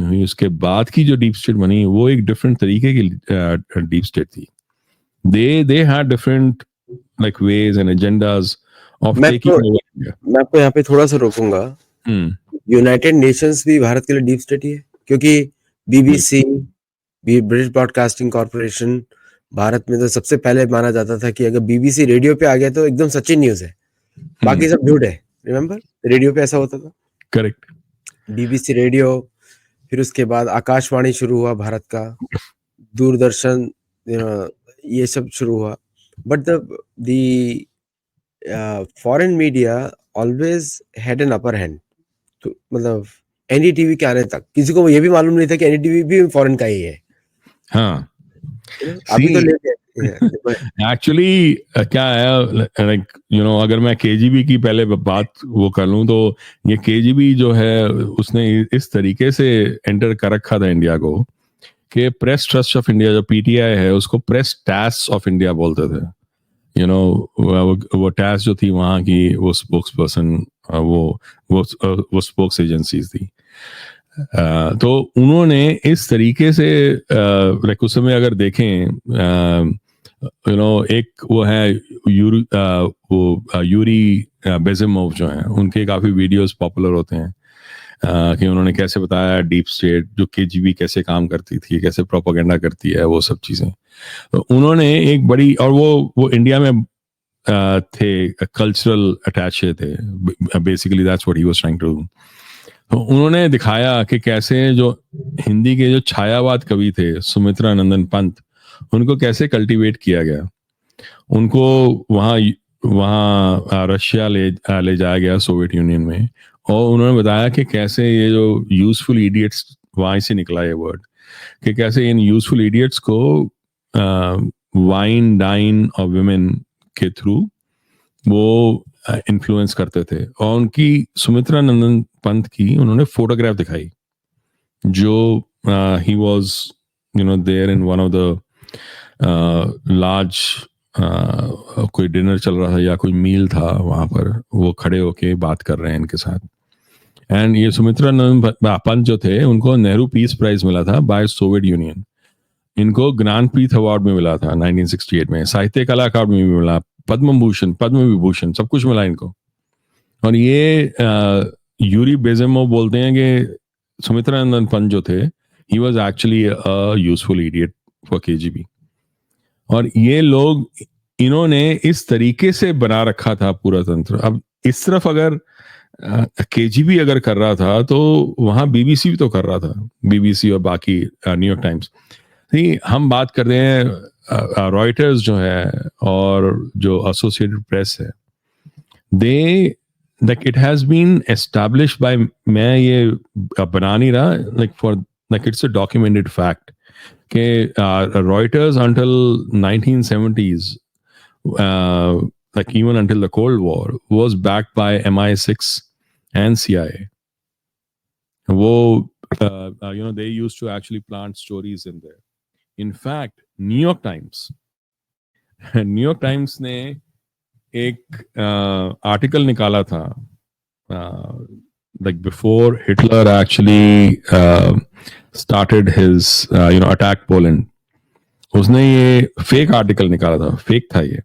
हुई, उसके बाद की जो डीप स्टेट बनी वो एक डिफरेंट तरीके की डीप स्टेट थी. They had different like ways and agendas of मैं taking over India. आपको यहाँ पे थोड़ा सा रोकूंगा. यूनाइटेड नेशंस भी भारत के लिए डीप स्टेट ही है, क्योंकि BBC, British broadcasting corporation, Bharat में तो सबसे पहले माना जाता था कि अगर बीबीसी रेडियो पे आ गया तो एकदम सच्ची न्यूज है, बाकी सब झूठ है. रिमेम्बर, रेडियो पे ऐसा होता था. करेक्ट. बीबीसी रेडियो, फिर उसके बाद आकाशवाणी शुरू हुआ भारत का, दूरदर्शन, ये सब शुरू हुआ. But the foreign media always had an upper hand. तो मतलब एनडीटीवी के आने तक किसी को ये भी मालूम नहीं था कि एनडीटीवी भी फॉरेन का ही है. हाँ. अभी तो एक्चुअली क्या है, लाइक अगर मैं केजीबी की पहले बात वो कर लूं तो ये केजीबी जो है उसने इस तरीके से एंटर कर रखा था इंडिया को कि प्रेस ट्रस्ट ऑफ इंडिया जो पीटीआई है उसको प्रेस टैस ऑफ इंडिया बोलते थे. वो टैस जो थी वहाँ की वो स्पोक्स पर्सन, वो स्पोक्स एजेंसीज थी. तो उन्होंने इस तरीके से लाइक उस समय अगर देखें एक वो है यूरी बेजिमोव जो है, उनके काफी वीडियोस पॉपुलर होते हैं कि उन्होंने कैसे बताया डीप स्टेट जो केजीबी कैसे काम करती थी, कैसे प्रोपेगेंडा करती है, वो सब चीजें. तो उन्होंने एक बड़ी, और वो इंडिया में थे, कल्चरल अटैचे थे, basically that's what he was trying to do. तो उन्होंने दिखाया कि कैसे जो हिंदी के जो छायावाद कवि थे सुमित्रा नंदन पंत, उनको कैसे कल्टीवेट किया गया. उनको वहाँ रशिया ले जाया गया, सोवियत यूनियन में, और उन्होंने बताया कि कैसे ये जो यूजफुल इडियट्स, वहाँ से निकला ये वर्ड, कि कैसे इन यूजफुल इडियट्स को वाइन डाइन और विमेन के थ्रू वो इन्फ्लुएंस करते थे. और उनकी सुमित्रा नंदन पंत की उन्होंने फोटोग्राफ दिखाई, जो he was there in one of the large, कोई डिनर चल रहा था या कोई मील था वहां पर, वो खड़े होके बात कर रहे हैं इनके साथ. एंड ये सुमित्रा नंदन पंत जो थे उनको नेहरू पीस प्राइज मिला था बाय सोवियत यूनियन. इनको ज्ञानपीठ अवार्ड में मिला था 1968 में, साहित्य कला अकादमी में मिला, पद्म भूषण, पद्म विभूषण, सब कुछ मिला इनको. और ये यूरी बेजेमोव बोलते हैं कि सुमित्रा नंदन पंत जो थे, he was actually a useful idiot for KGB. और ये लोग, इन्होंने इस तरीके से बना रखा था पूरा तंत्र. अब इस तरफ अगर केजीबी अगर कर रहा था तो वहां बीबीसी भी तो कर रहा था, बीबीसी और बाकी न्यूयॉर्क टाइम्स. हम बात करते हैं रॉयटर्स जो है और जो एसोसिएटेड प्रेस है, दे like it has been established by, मैं ये बना नहीं रहा, like it's a documented fact कि Reuters until 1970s, like even until the Cold War, was backed by MI6 and CIA. वो they used to actually plant stories in there. In fact, New York times ने एक article निकाला था, like before Hitler actually started his attack Poland. उसने ये fake article निकाला था, fake था ये,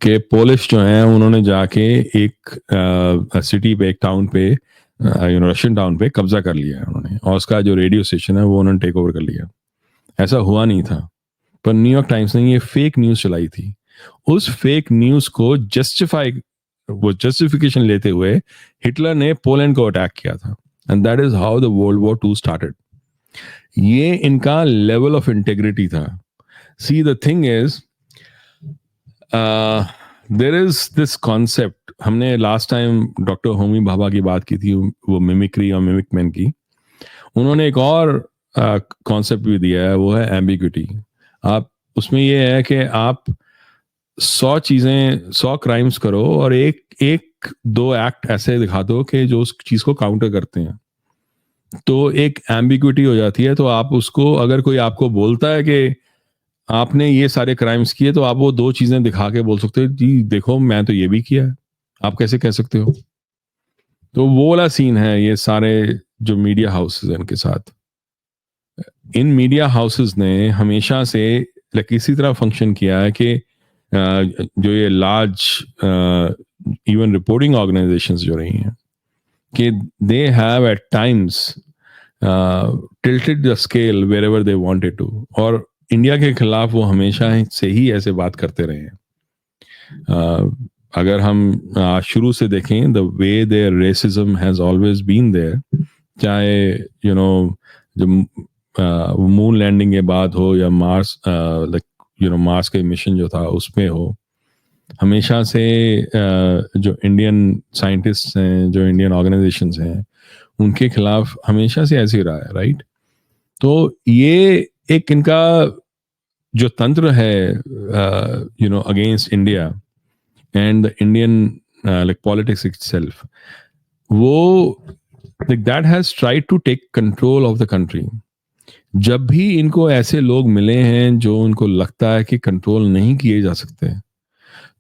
कि पोलिश जो हैं उन्होंने जाके एक सिटी पे, एक टाउन पे, रशियन टाउन पे कब्जा कर लिया है उन्होंने, और उसका जो रेडियो स्टेशन है वो उन्होंने टेक ओवर कर लिया. ऐसा हुआ नहीं था, पर न्यूयॉर्क टाइम्स ने ये फेक न्यूज चलाई थी. उस फेक न्यूज को जस्टिफिकेशन लेते हुए हिटलर ने पोलैंड को अटैक किया था, and that is how the world war 2 started. ये इनका लेवल ऑफ इंटेग्रिटी था. See the thing is, there is this concept, हमने last time doctor Homi Bhabha की बात की थी, वो मिमिक्री और मिमिक मैन की. उन्होंने एक और कॉन्सेप्ट भी दिया है, वो है एम्बिग्यूटी. आप उसमें ये है कि आप 100 क्राइम्स करो और एक दो एक्ट ऐसे दिखा दो कि जो उस चीज को काउंटर करते हैं, तो एक एम्बिग्यूटी हो जाती है. तो आप उसको, अगर कोई आपको बोलता है कि आपने ये सारे क्राइम्स किए, तो आप वो 2 चीजें दिखा के बोल सकते हो, जी देखो मैं तो ये भी किया है, आप कैसे कह सकते हो. तो वो वाला सीन है ये सारे जो मीडिया हाउसेस हैं उनके साथ. इन मीडिया हाउसेस ने हमेशा से इसी तरह फंक्शन किया है कि जो ये लार्ज इवन रिपोर्टिंग ऑर्गेनाइजेशंस जो रही हैं कि they have at times tilted the scale wherever they wanted to, और इंडिया के खिलाफ वो हमेशा से ही ऐसे बात करते रहे हैं. अगर हम शुरू से देखें, the way their racism has always been there, चाहे जो मून लैंडिंग के बाद हो या मार्स मार्स के मिशन जो था उसमें हो, हमेशा से जो इंडियन साइंटिस्ट हैं, जो इंडियन ऑर्गेनाइजेशंस हैं, उनके खिलाफ हमेशा से ऐसे ही रहा है, राइट? तो ये एक इनका जो तंत्र है against India and the Indian politics itself, वो that has tried to take control of the country. जब भी इनको ऐसे लोग मिले हैं जो उनको लगता है कि कंट्रोल नहीं किए जा सकते,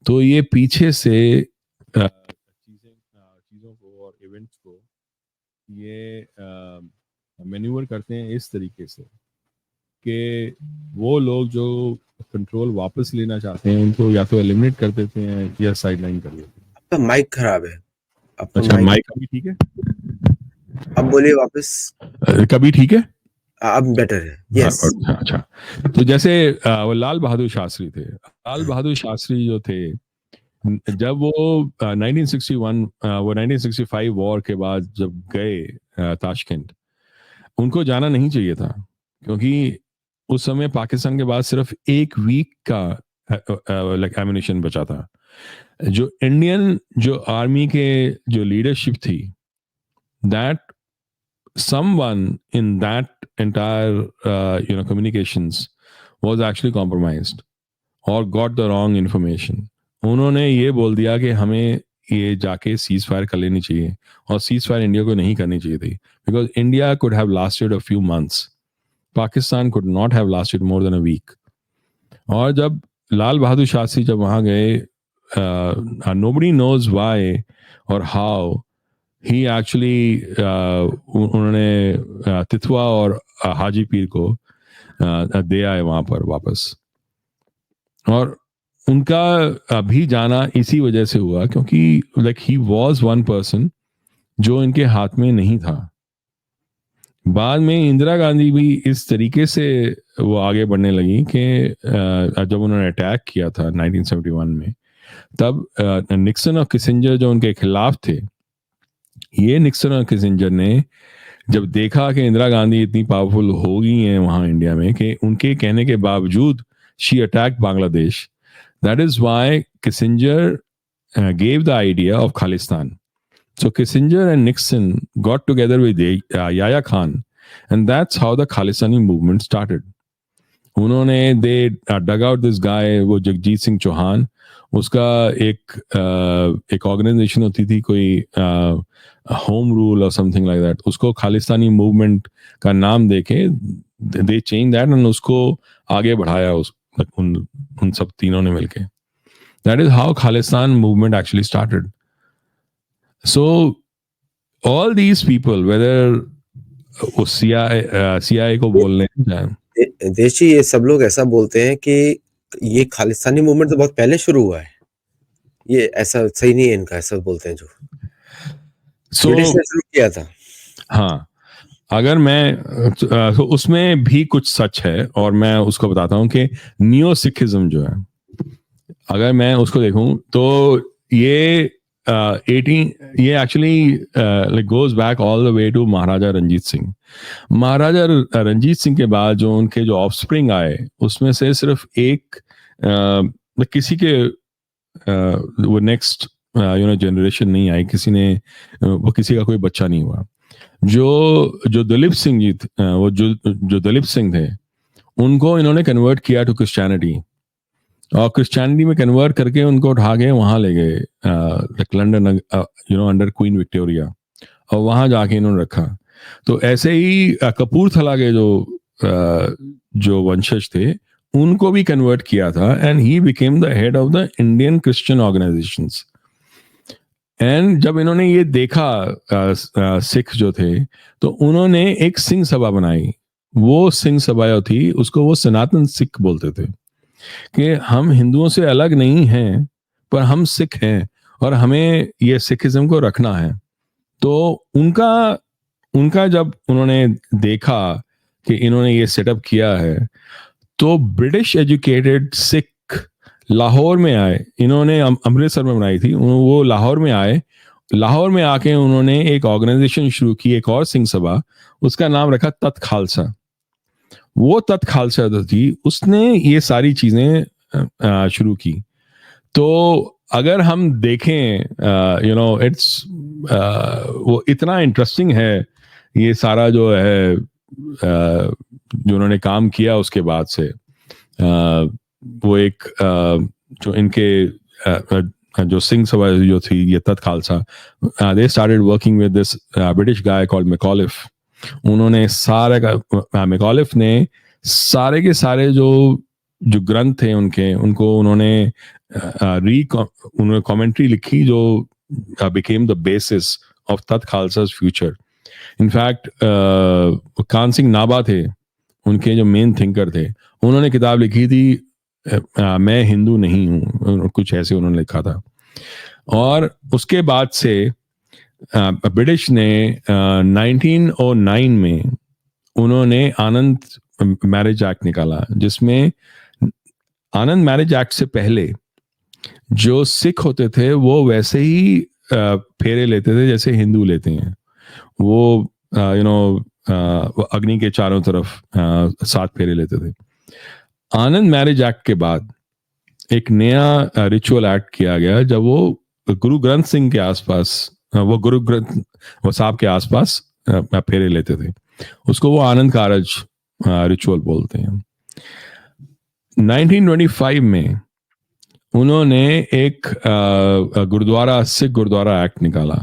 तो ये पीछे से चीज़ों को और इवेंट्स को ये मैन्यूवर करते हैं इस तरीके से कि वो लोग जो कंट्रोल वापस लेना चाहते हैं उनको या तो एलिमिनेट कर देते हैं या साइडलाइन कर देते हैं. आपका माइक खराब है. आपका अच्छा, माइक अभी ठीक है? अब बोलिए वापस. कभी ठीक है? अब बेटर है. यस. अच्छा. तो जैसे वो लाल बहादुर शास्त्री थे. लाल बहादुर शास्त्री जो थे, जब वो 1965 वॉर के बाद जब गए ताशकंद, उनको जाना नहीं चाहिए था, क्योंकि उस समय पाकिस्तान के पास सिर्फ 1 वीक का एम्युनिशन बचा था. जो इंडियन जो आर्मी के जो लीडरशिप थी, that someone in that entire communications was actually compromised or got the wrong information. उन्होंने ये बोल दिया कि हमें ये जाके सीज फायर कर लेनी चाहिए, और सीज फायर इंडिया को नहीं करनी चाहिए थी, because India could have lasted a few months. Pakistan could not have lasted more than a week. और जब लाल बहादुर शास्त्री जब वहाँ गए, nobody knows why or how he actually उन्होंने तिथवा और हाजी पीर को दे आए वहां पर वापस. और उनका भी जाना इसी वजह से हुआ क्योंकि ही वॉज वन पर्सन जो इनके हाथ में नहीं था. बाद में इंदिरा गांधी भी इस तरीके से वो आगे बढ़ने लगी कि जब उन्होंने अटैक किया था 1971 में, तब निक्सन और किसिंजर जो उनके खिलाफ थे, ये निक्सन और किसिंजर ने जब देखा कि इंदिरा गांधी इतनी पावरफुल हो गई हैं वहां इंडिया में कि उनके कहने के बावजूद she attacked Bangladesh, that is why Kissinger gave the idea of Khalistan. So Kissinger and Nixon got together with Yahya Khan, and that's how the Khalistani movement started. उन्होंने they dug out this guy, वो जगजीत सिंह चौहान, उसका एक organisation होती थी कोई home rule और something like that, उसको Khalistani movement का नाम देके दे चेंज दैट एंड उसको आगे बढ़ाया उन सब तीनों ने मिलके. That is how Khalistan movement actually started. So all these people, whether CIA को बोलने देशी, ये सब लोग ऐसा बोलते हैं कि ये खालिस्तानी मूवमेंट तो बहुत पहले शुरू हुआ है. ये ऐसा सही नहीं है इनका, ऐसा बोलते हैं जो ब्रिटिश ने शुरू किया था. हाँ, अगर मैं तो उसमें भी कुछ सच है, और मैं उसको बताता हूँ कि नियो सिखिज्म जो है, अगर मैं उसको देखूं तो ये ये actually goes back all the way to Maharaja Ranjit Singh. Maharaja Ranjit Singh के बाद जो उनके जो ऑफस्प्रिंग आए, उसमें से सिर्फ एक किसी के वो नेक्स्ट जनरेशन नहीं आई, वो किसी का कोई बच्चा नहीं हुआ. जो दलीप सिंह जी वो जो दलीप सिंह थे, उनको इन्होंने कन्वर्ट किया टू क्रिश्चियनिटी, और क्रिश्चियनिटी में कन्वर्ट करके उनको उठा के वहां ले गए लंदन, अंडर क्वीन विक्टोरिया, और वहां जाके इन्होंने रखा. तो ऐसे ही कपूरथला के जो वंशज थे, उनको भी कन्वर्ट किया था, and he became the head of the Indian Christian organisations. And जब इन्होंने ये देखा सिख जो थे, तो उन्होंने एक सिंह सभा बनाई वो सिंह सभा जो थी उसको वो सनातन सिख बोलते थे कि हम हिंदुओं से अलग नहीं हैं, पर हम सिख हैं और हमें ये सिखिज्म को रखना है। तो उनका जब उन्होंने देखा कि इन्होंने ये सेटअप किया है, तो ब्रिटिश एजुकेटेड सिख लाहौर में आए। इन्होंने अमृतसर में बनाई थी, वो लाहौर में आए। लाहौर में आके उन्होंने एक ऑर्गेनाइजेशन शुरू की, एक और सिंह सभा, उसका नाम रखा तत् खालसा। वो तत् खालसा थी, उसने ये सारी चीजें शुरू की। तो अगर हम देखें इट्स वो इतना इंटरेस्टिंग है ये सारा जो है जो उन्होंने काम किया उसके बाद से। वो एक जो इनके जो सिंह सभा जो थी ये Tat Khalsa, they started working with this British guy called Macauliffe. उन्होंने मैकॉलिफ ने सारे के सारे जो ग्रंथ थे उनको उन्होंने उन्होंने कमेंट्री लिखी जो बिकेम द बेसिस ऑफ तत् खालसा's फ्यूचर। इनफैक्ट कान सिंह नाभा थे उनके जो मेन थिंकर थे, उन्होंने किताब लिखी थी मैं हिंदू नहीं हूँ, कुछ ऐसे उन्होंने लिखा था। और उसके बाद से ब्रिटिश ने 1909 में उन्होंने आनंद मैरिज एक्ट निकाला, जिसमें आनंद मैरिज एक्ट से पहले जो सिख होते थे वो वैसे ही फेरे लेते थे जैसे हिंदू लेते हैं। वो अग्नि के चारों तरफ 7 फेरे लेते थे। आनंद मैरिज एक्ट के बाद एक नया रिचुअल एक्ट किया गया, जब वो गुरु ग्रंथ सिंह के आसपास, वो गुरु ग्रंथ वो साहब के आसपास फेरे लेते थे, उसको वो आनंद कारज रिचुअल बोलते हैं। 1925 में उन्होंने एक गुरुद्वारा, सिख गुरुद्वारा एक्ट निकाला।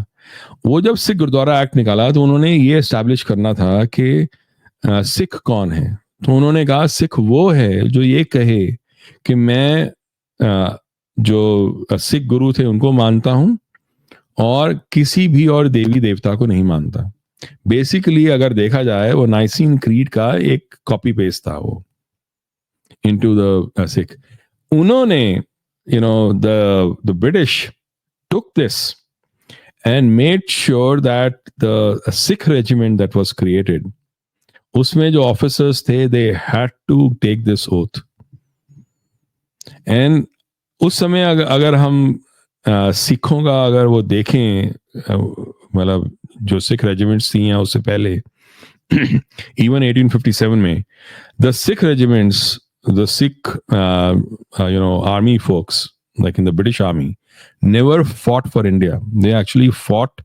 वो जब सिख गुरुद्वारा एक्ट निकाला तो उन्होंने ये एस्टैब्लिश करना था कि सिख कौन है। तो उन्होंने कहा सिख वो है जो ये कहे कि मैं जो सिख गुरु थे उनको मानता हूं और किसी भी और देवी देवता को नहीं मानता। बेसिकली अगर देखा जाए वो नाइसीन क्रीड का एक कॉपी पेस्ट था वो इनटू द सिख। उन्होंने the British took this and made sure that the Sikh regiment that was created, उसमें जो officers थे they had to take this oath। and उस समय अगर हम सिखों का अगर वो देखें, मतलब जो सिख रेजिमेंट्स थी या उससे पहले even 1857 में the Sikh regiments, the Sikh army folks like in the British army never fought for India. They actually fought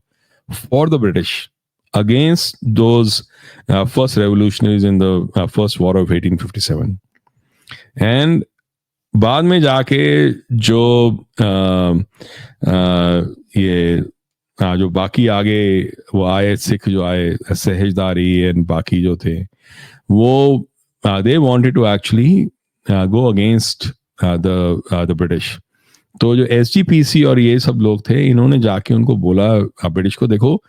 for the British against those first revolutionaries in the first war of 1857. and बाद में जाके जो ये जो बाकी आगे वो आए सिख जो आए, सहजदारी एंड बाकी जो थे, वो they wanted to actually go against the British। तो जो SGPC और ये सब लोग थे, इन्होंने जाके उनको बोला ब्रिटिश को, देखो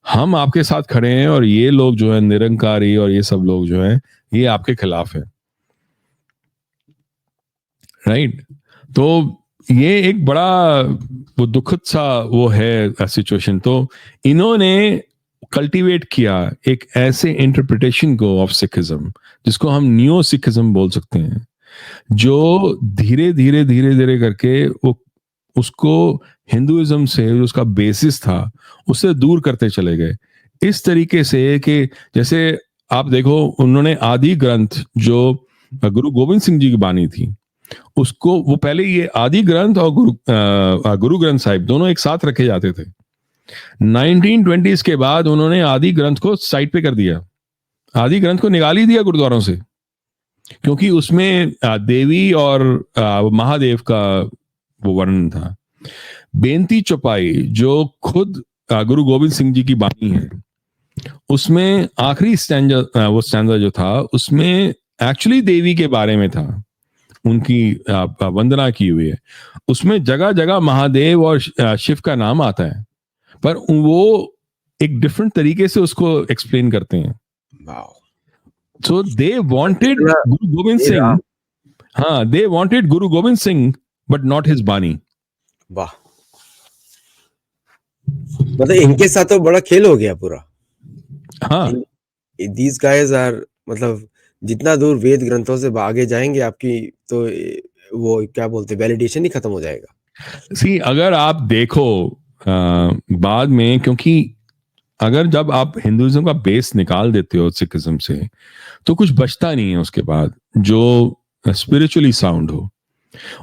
हम आपके साथ खड़े हैं और ये लोग जो है निरंकारी और ये सब लोग जो हैं ये आपके खिलाफ है, राइट। तो ये एक बड़ा वो दुखद सा वो है सिचुएशन। तो इन्होंने कल्टीवेट किया एक ऐसे इंटरप्रिटेशन को ऑफ सिखिज्म जिसको हम न्यू सिखिज्म बोल सकते हैं, जो धीरे धीरे धीरे धीरे करके वो उसको हिंदुइज्म से जो उसका बेसिस था उससे दूर करते चले गए। इस तरीके से कि जैसे आप देखो उन्होंने आदि ग्रंथ जो गुरु गोविंद सिंह जी की बानी थी उसको, वो पहले ये आदि ग्रंथ और गुरु ग्रंथ साहिब दोनों एक साथ रखे जाते थे। 1920s के बाद उन्होंने आदि ग्रंथ को साइड पे कर दिया, आदि ग्रंथ को निकाल ही दिया गुरुद्वारों से, क्योंकि उसमें देवी और महादेव का वो वर्णन था। बेनती चौपाई जो खुद गुरु गोविंद सिंह जी की बानी है, उसमें आखिरी स्टैंजा, वो स्टैंजा जो था उसमें एक्चुअली देवी के बारे में था, उनकी वंदना की हुई है। उसमें जगह जगह महादेव और शिव का नाम आता है, पर वो एक डिफरेंट तरीके से उसको एक्सप्लेन करते हैं। So they wanted इतना Guru Gobind ये रहा। Singh. हाँ, they wanted Guru Gobind Singh, but not his Bani. वाह, मतलब इनके साथ तो बड़ा खेल हो गया पूरा। हाँ, दीज गाइज आर, मतलब जितना दूर वेद ग्रंथों से आगे जाएंगे आपकी तो वो क्या बोलते हैं, वैलिडेशन ही खत्म हो जाएगा। सी अगर आप देखो बाद में, क्योंकि अगर जब आप हिंदुइज्म का बेस निकाल देते हो सिखिज्म से, तो कुछ बचता नहीं है उसके बाद जो स्पिरिचुअली साउंड हो।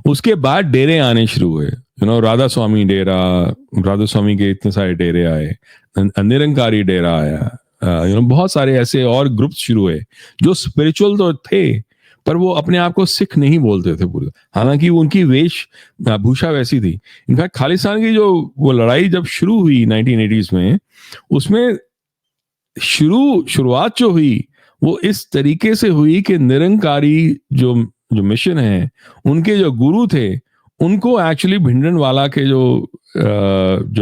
उसके बाद डेरे आने शुरू हुए, राधा स्वामी डेरा, राधा स्वामी के इतने सारे डेरे आए, निरंकारी डेरा आया, बहुत सारे ऐसे और ग्रुप्स शुरू हुए जो स्पिरिचुअल तो थे, पर वो अपने आप को सिख नहीं बोलते थे पूरे, हालांकि उनकी वेश भूषा वैसी थी। इनफैक्ट खालिस्तान की जो वो लड़ाई जब शुरू हुई 1980s में, उसमें शुरुआत जो हुई वो इस तरीके से हुई कि निरंकारी जो मिशन है, उनके जो गुरु थे, उनको एक्चुअली भिंडरनवाला के जो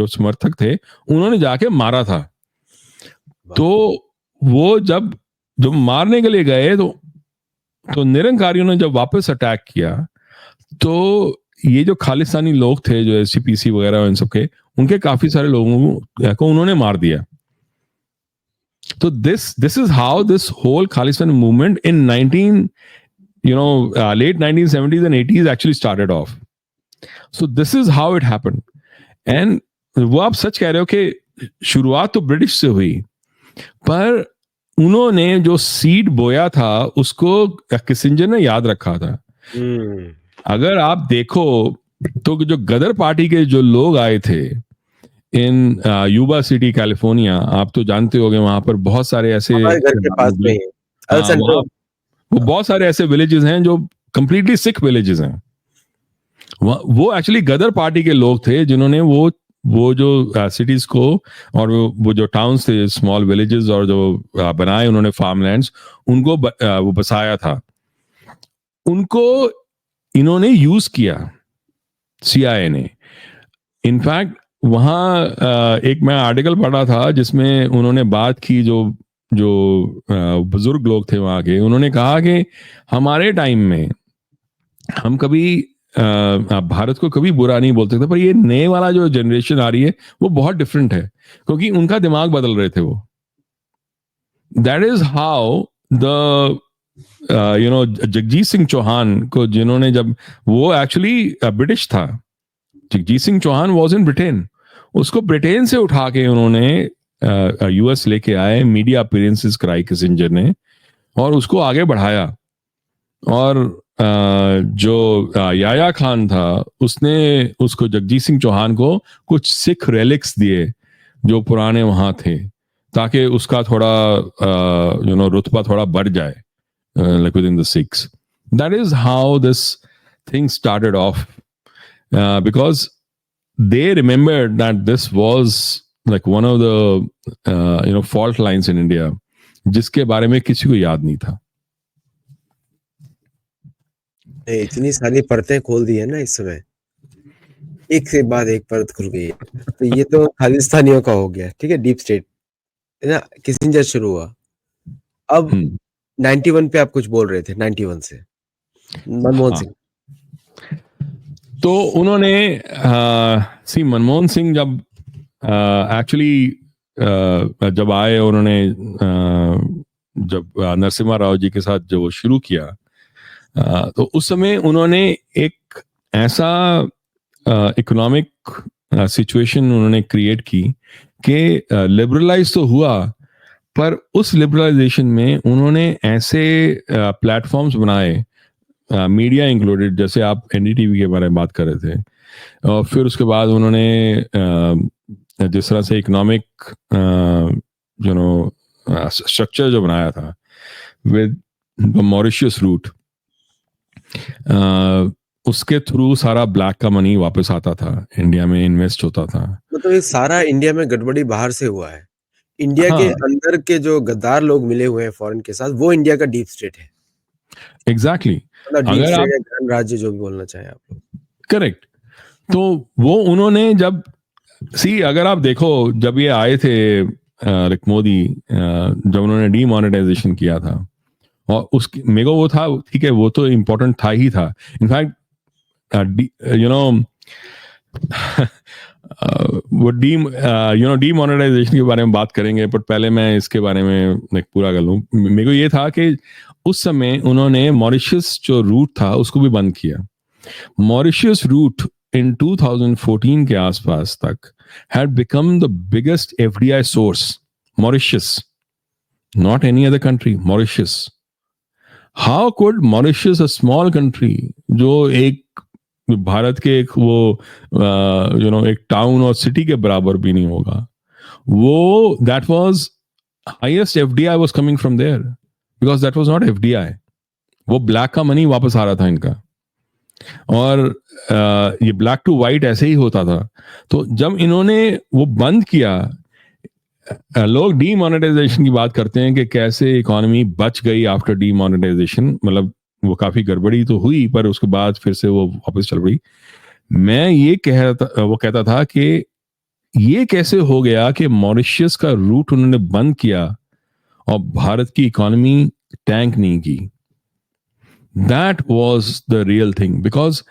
समर्थक थे, उन्होंने जाके मारा था। तो वो जब मारने के लिए गए तो निरंकारियों ने जब वापस अटैक किया, तो ये जो खालिस्तानी लोग थे, जो एससीपीसी वगैरह इन सब के, उनके काफी सारे लोगों को उन्होंने मार दिया। तो this is how this whole Khalistan movement in late 1970s and 80s actually started off. So this is how it happened. And वो आप सच कह रहे हो कि शुरुआत तो ब्रिटिश से हुई, पर उन्होंने जो सीड बोया था उसको किसिंजर ने याद रखा था। अगर आप देखो तो जो गदर पार्टी के जो लोग आए थे इन यूबा सिटी कैलिफोर्निया, आप तो जानते होंगे, वहां पर बहुत सारे ऐसे हमारे घर के पास में ही वो बहुत सारे ऐसे विलेजेस हैं जो कंप्लीटली सिख विलेजेस हैं। वो एक्चुअली गदर पार्टी के लोग थे जिन्होंने वो जो सिटीज को और वो जो टाउन्स थे, स्मॉल विलेजेस, और जो बनाए उन्होंने फार्मलैंड्स, उनको वो बसाया था। उनको इन्होंने यूज किया CIA ने। इनफैक्ट वहाँ एक मैं आर्टिकल पढ़ा था जिसमें उन्होंने बात की, जो बुजुर्ग लोग थे वहाँ के, उन्होंने कहा कि हमारे टाइम में हम कभी भारत को कभी बुरा नहीं बोलते थे, पर ये नए वाला जो जनरेशन आ रही है वो बहुत डिफरेंट है, क्योंकि उनका दिमाग बदल रहे थे वो। That is how the Jagjit Singh Chauhan को, जिन्होंने जब वो एक्चुअली ब्रिटिश था, Jagjit Singh Chauhan was in Britain, उसको ब्रिटेन से उठा के उन्होंने US लेके आए, मीडिया अपीयरेंसेस कराई किसिंजर ने, और उसको आगे बढ़ाया। और जो याया खान था, उसने उसको, जगजीत सिंह चौहान को, कुछ सिख रेलिक्स दिए जो पुराने वहां थे, ताकि उसका थोड़ा रुतबा थोड़ा बढ़ जाए, like within the Sikhs. That is how this thing started off, because they remembered that this was like one of the fault lines in India, जिसके बारे में किसी को याद नहीं था। इतनी सारी परतें खोल दी है ना इस समय, एक से बाद एक परत खुल गई है। तो ये तो खालिस्तानियों का हो गया, ठीक है, डीप स्टेट है ना, किसिंजर शुरू हुआ। अब 91 पे आप कुछ बोल रहे थे, 91 से मनमोहन सिंह। तो उन्होंने मनमोहन सिंह जब एक्चुअली जब आए, उन्होंने जब नरसिम्हा राव जी के साथ जो वो शुरू किया, तो उस समय उन्होंने एक ऐसा इकोनॉमिक सिचुएशन उन्होंने क्रिएट की कि लिबरलाइज तो हुआ, पर उस लिबरलाइजेशन में उन्होंने ऐसे प्लेटफॉर्म्स बनाए, मीडिया इंक्लूडेड, जैसे आप NDTV के बारे में बात कर रहे थे, और फिर उसके बाद उन्होंने जिस तरह से इकोनॉमिक स्ट्रक्चर जो बनाया था विद द मॉरिशियस रूट, उसके थ्रू सारा ब्लैक का मनी वापस आता था, इंडिया में इन्वेस्ट होता था। मतलब ये सारा इंडिया में गड़बड़ी बाहर से हुआ है, इंडिया के अंदर के जो गद्दार लोग मिले हुए हैं फॉरेन के साथ, वो इंडिया का डीप स्टेट है। एग्जैक्टली, अगर आप ग्रैंड राज्य जो भी बोलना चाहे आप लोग, करेक्ट। तो वो उन्होंने जब अगर आप देखो, जब ये आए थे मोदी, जब उन्होंने डीमोनेटाइजेशन किया था, और उसकी मेरे को वो था, ठीक है, वो तो इम्पोर्टेंट था ही था। इनफैक्ट यू नो वो डीमोनेटाइजेशन के बारे में बात करेंगे, पर पहले मैं इसके बारे में एक पूरा कर लूँ। मेरे को ये था कि उस समय उन्होंने मॉरिशस जो रूट था उसको भी बंद किया। मॉरिशस रूट इन 2014 के आसपास तक had become the biggest FDI source. Mauritius, not any other country, Mauritius. How could Mauritius, a small country, जो एक भारत के एक वो एक टाउन और सिटी के बराबर भी नहीं होगा, वो that was highest FDI was coming from there because that was not FDI. वो ब्लैक का मनी वापस आ रहा था इनका, और ये ब्लैक टू वाइट ऐसे ही होता था। तो जब इन्होंने वो बंद किया, लोग डीमोनेटाइजेशन की बात करते हैं कि कैसे इकोनॉमी बच गई आफ्टर डीमोनेटाइजेशन, मतलब वो काफी गड़बड़ी तो हुई पर उसके बाद फिर से वो वापस चल रही। मैं ये वो कहता था कि ये कैसे हो गया कि मॉरिशस का रूट उन्होंने बंद किया और भारत की इकोनॉमी टैंक नहीं की। That was the real thing, because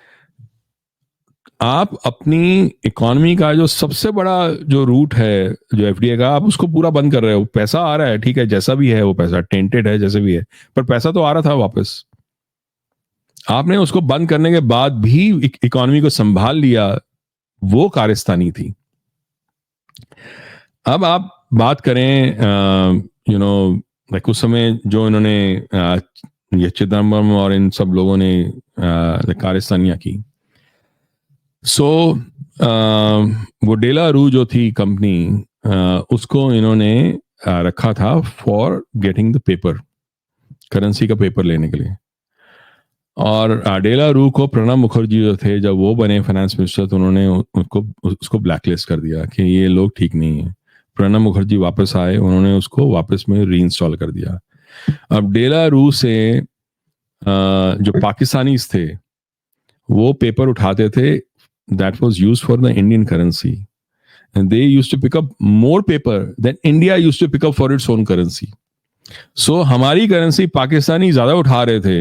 आप अपनी इकोनॉमी का जो सबसे बड़ा जो रूट है जो एफडीआई का, आप उसको पूरा बंद कर रहे हो। पैसा आ रहा है, ठीक है, जैसा भी है वो पैसा टेंटेड है जैसे भी है, पर पैसा तो आ रहा था वापस। आपने उसको बंद करने के बाद भी इकोनॉमी को संभाल लिया, वो कारस्तानी थी। अब आप बात करें लाइक उस समय जो इन्होंने ये चिदम्बरम और इन सब लोगों ने कारस्तानियां की। सो वो डेला रू जो थी कंपनी, उसको इन्होंने रखा था for getting the paper, currency का पेपर लेने के लिए। और डेला रू को प्रणब मुखर्जी जो थे, जब वो बने फाइनेंस मिनिस्टर, तो उन्होंने उसको ब्लैकलिस्ट कर दिया कि ये लोग ठीक नहीं है। प्रणब मुखर्जी वापस आए, उन्होंने उसको वापस में रीइंस्टॉल कर दिया। अब डेला रू से जो पाकिस्तानीज थे वो पेपर उठाते थे, that was used for the Indian currency, and they used to pick up more paper than India used to pick up for its own currency. So हमारी करेंसी पाकिस्तानी ज्यादा उठा रहे थे